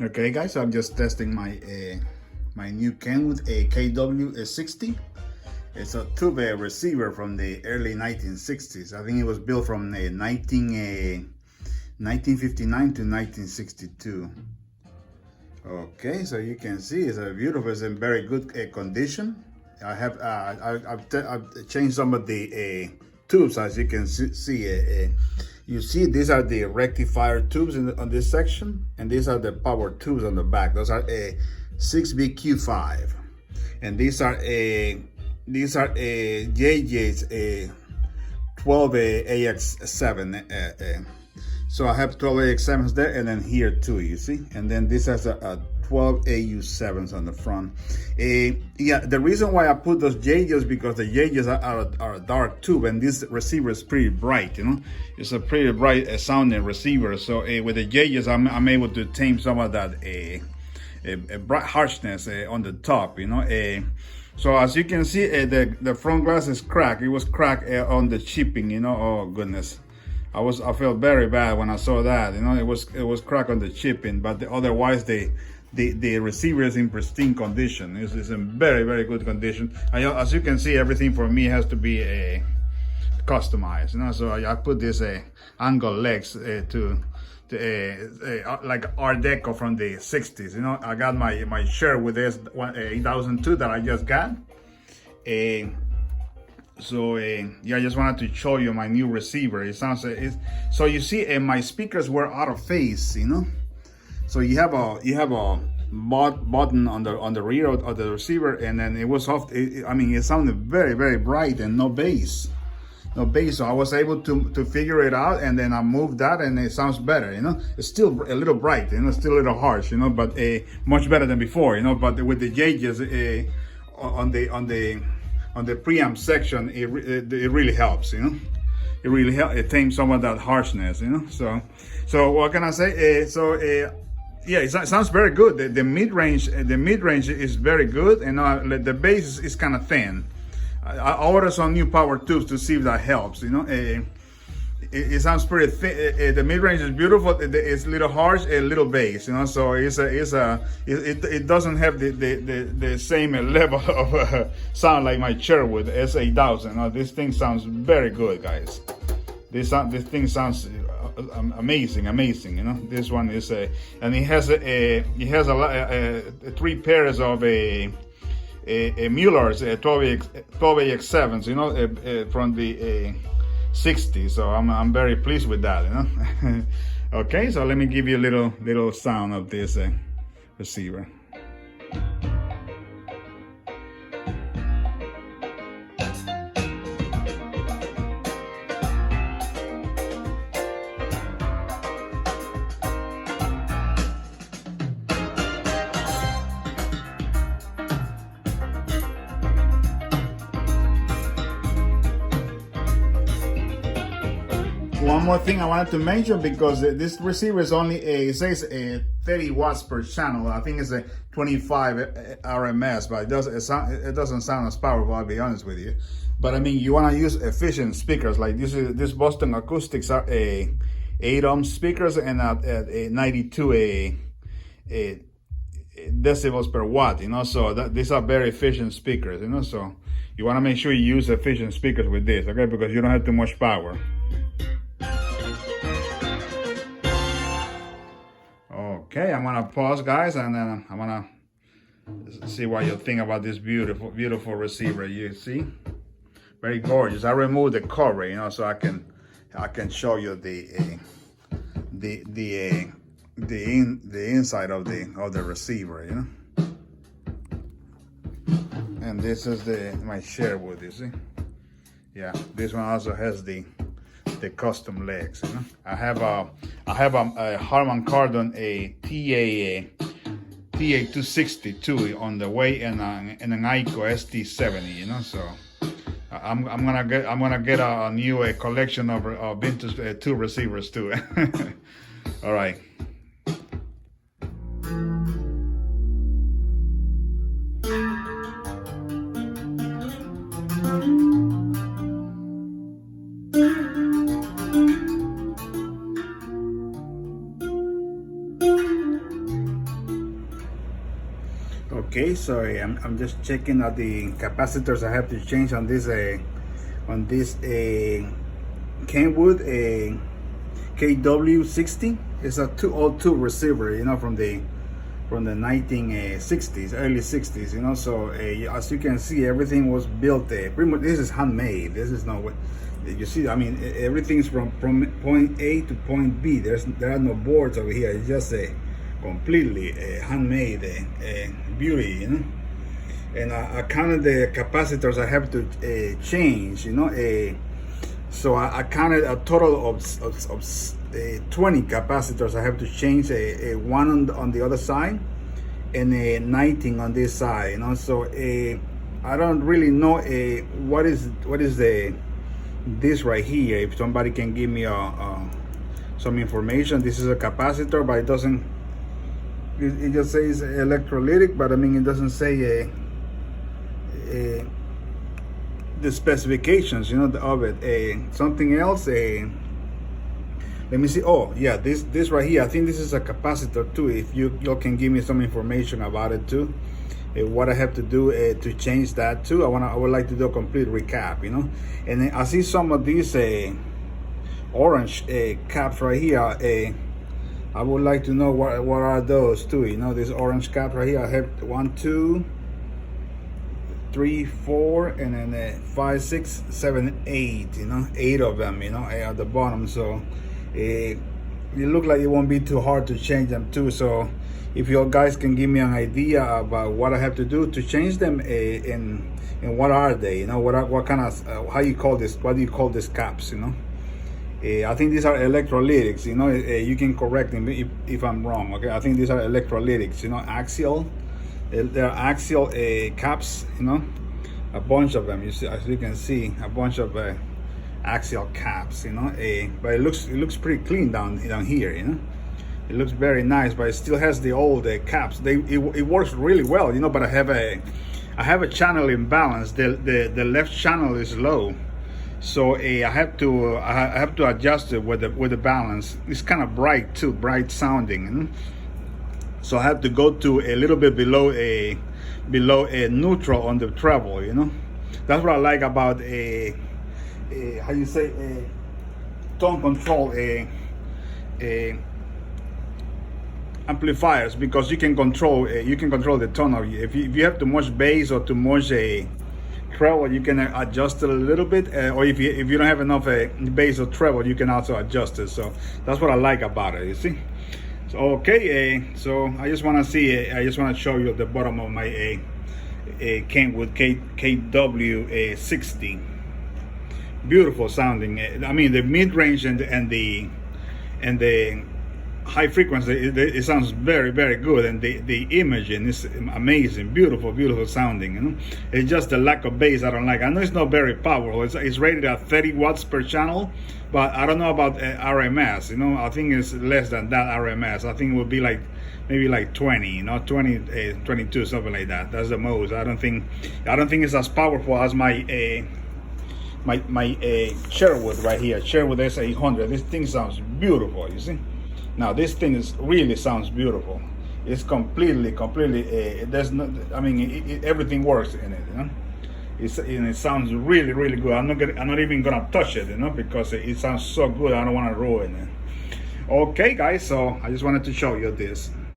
Okay, guys, I'm just testing my new Kenwood KW-60. It's a tube receiver from the early 1960s. I think it was built from 1959 to 1962. Okay, so you can see it's a beautiful, it's in very good condition. I've changed some of the tubes, as you can see. You see, these are the rectifier tubes on this section, and these are the power tubes on the back. Those are a 6BQ5, and these are JJ's 12AX7. So I have 12AX7s there, and then here too, you see, and then this has a 12AU7s on the front. Yeah, the reason why I put those JJs because the JJs are a dark tube, and this receiver is pretty bright. You know, it's a pretty bright sounding receiver. So with the JJs, I'm able to tame some of that bright harshness on the top. You know, so as you can see, the front glass is cracked. It was cracked on the chipping. You know, oh goodness. I felt very bad when I saw that. You know, it was cracked on the chipping, but otherwise the receiver is in pristine condition. It's in very, very good condition. As you can see, everything for me has to be customized. You know, so I put this angle legs to like Art Deco from the 60s. You know, I got my shirt with this 8002 that I just got. So yeah, I just wanted to show you my new receiver. It sounds so you see my speakers were out of phase, you know. So you have a button on the rear of the receiver, and then it was off. I mean, it sounded very, very bright and no bass. So I was able to figure it out, and then I moved that, and it sounds better. You know, it's still a little bright, you know, still a little harsh, you know, but much better than before, you know. But with the JJs on the preamp section, it really helps, you know. It really helps. It tames some of that harshness, you know. So what can I say? Yeah, it sounds very good. The mid range is very good, and the bass is kind of thin. I ordered some new power tubes to see if that helps, you know. It sounds pretty thin. The mid range is beautiful. It's a little harsh, a little bass, you know. So it doesn't have the same level of sound like my Sherwood S8000. You know, this thing sounds very good, guys. This thing sounds amazing. You know, this one is and it has three pairs of Mueller's 12AX7s, you know, from the 60. So I'm very pleased with that, you know. Okay, so let me give you a little sound of this receiver. One more thing I wanted to mention, because this receiver is only it says 30 watts per channel. I think it's a 25 RMS, but it doesn't sound as powerful, I'll be honest with you. But I mean, you want to use efficient speakers like this Boston Acoustics are 8-ohm speakers, and at 92 decibels per watt, you know. So these are very efficient speakers, you know. So you want to make sure you use efficient speakers with this, okay, because you don't have too much power. Okay, I'm gonna pause, guys, and then I'm gonna see what you think about this beautiful receiver. You see, very gorgeous. I removed the cover, you know, so I can show you the inside of the receiver, you know. And this is my Sherwood, you see. Yeah, this one also has the custom legs, you know. I have a Harman Kardon TA260 too on the way, and an Aiko ST70, you know. So I'm gonna get a new collection of vintage tube receivers too. All right. Okay, so I'm just checking out the capacitors I have to change on this Kenwood KW-60. It's a 202 receiver, you know, from the 1960s, early 60s, you know. So as you can see, everything was built pretty much. This is handmade. This is not what you see. I mean, everything's from point A to point B. There are no boards over here. It's just a completely handmade beauty, you know. And I counted the capacitors I have to change, you know. So I counted a total of 20 capacitors I have to change. One on the other side and 19 on this side, you know. So I don't really know what is this right here. If somebody can give me some information. This is a capacitor, but it doesn't. It just says electrolytic, but I mean it doesn't say the specifications, you know, of it. Something else. Let me see. Oh yeah, this right here. I think this is a capacitor too. If you can give me some information about it too, what I have to do to change that too. I would like to do a complete recap, you know. And then I see some of these orange caps right here. I would like to know what are those too, you know. This orange cap right here. I have 1, 2, 3, 4, and then 5, 6, 7, 8. You know, 8 of them. You know, at the bottom. So it look like it won't be too hard to change them too. So if you guys can give me an idea about what I have to do to change them, and what are they? You know, what kind of how you call this? What do you call these caps? You know. I think these are electrolytics, you know. You can correct me if I'm wrong, okay? I think these are electrolytics, you know, axial. They're axial caps, you know, a bunch of them. You see, as you can see, a bunch of axial caps, you know. But it looks pretty clean down here, you know. It looks very nice, but it still has the old caps. It works really well, you know. But I have a channel imbalance. The left channel is low. So I have to adjust it with the balance. It's kind of bright too, bright sounding. You know? So I have to go to a little bit below a neutral on the treble. You know, that's what I like about how you say tone control amplifiers, because you can control the tone of you. If you have too much bass or too much treble, you can adjust it a little bit, or if you don't have enough bass or treble, you can also adjust it. So that's what I like about it, you see. So okay, so I just want to show you the bottom of my Kenwood KW-60. Beautiful sounding. I mean, the mid-range and the high frequency, it sounds very, very good, and the imaging is amazing, beautiful sounding, you know. It's just the lack of bass I don't like. I know it's not very powerful. It's rated at 30 watts per channel, but I don't know about RMS, you know. I think it's less than that RMS. I think it would be like maybe like 20, you know, 20, 22, something like that. That's the most. I don't think it's as powerful as my Sherwood right here, Sherwood S800. This thing sounds beautiful, you see. Now this thing really sounds beautiful. It's completely. There's no. I mean, everything works in it. You know, it sounds really, really good. I'm not even gonna touch it, you know, because it sounds so good. I don't want to ruin it. Okay, guys. So I just wanted to show you this.